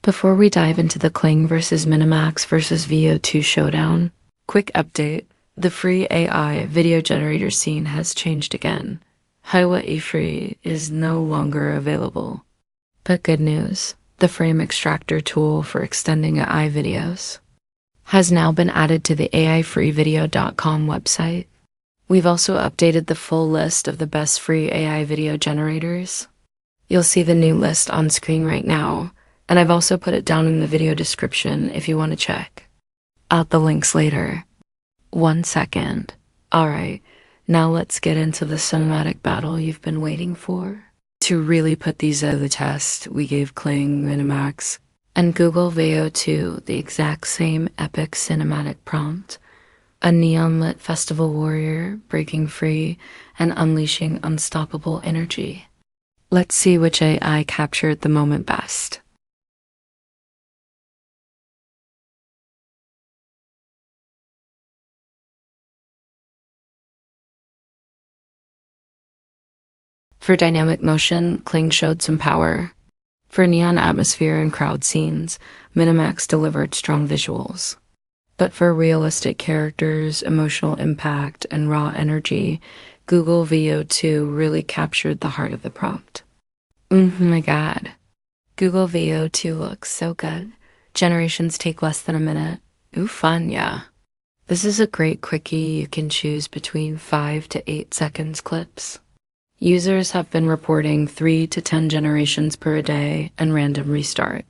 Before we dive into the Kling versus Minimax versus VEO2 showdown, quick update. The free AI video generator scene has changed again. Highway Free is no longer available. But good news, the frame extractor tool for extending AI videos has now been added to the AIfreevideo.com website. We've also updated the full list of the best free AI video generators. You'll see the new list on screen right now, and I've also put it down in the video description if you want to check out the links later. 1 second. Alright, now let's get into the cinematic battle you've been waiting for. To really put these to the test, we gave Kling, Minimax, and Google VEO2 the exact same epic cinematic prompt. A neon-lit festival warrior breaking free and unleashing unstoppable energy. Let's see which AI captured the moment best. For dynamic motion, Kling showed some power. For neon atmosphere and crowd scenes, Minimax delivered strong visuals. But for realistic characters, emotional impact, and raw energy, Google VEO2 really captured the heart of the prompt. My god. Google VEO2 looks so good. Generations take less than a minute. Ooh, fun, yeah. This is a great quickie. You can choose between 5 to 8 seconds clips. Users have been reporting 3 to 10 generations per day and random restart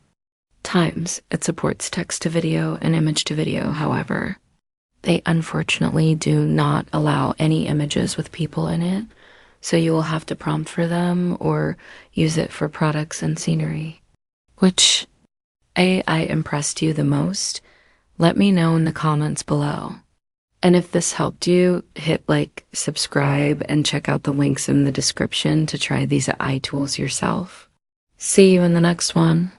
times. It supports text to video and image to video, however. They unfortunately do not allow any images with people in it, so you will have to prompt for them or use it for products and scenery. Which AI impressed you the most? Let me know in the comments below. And if this helped you, hit like, subscribe, and check out the links in the description to try these AI tools yourself. See you in the next one.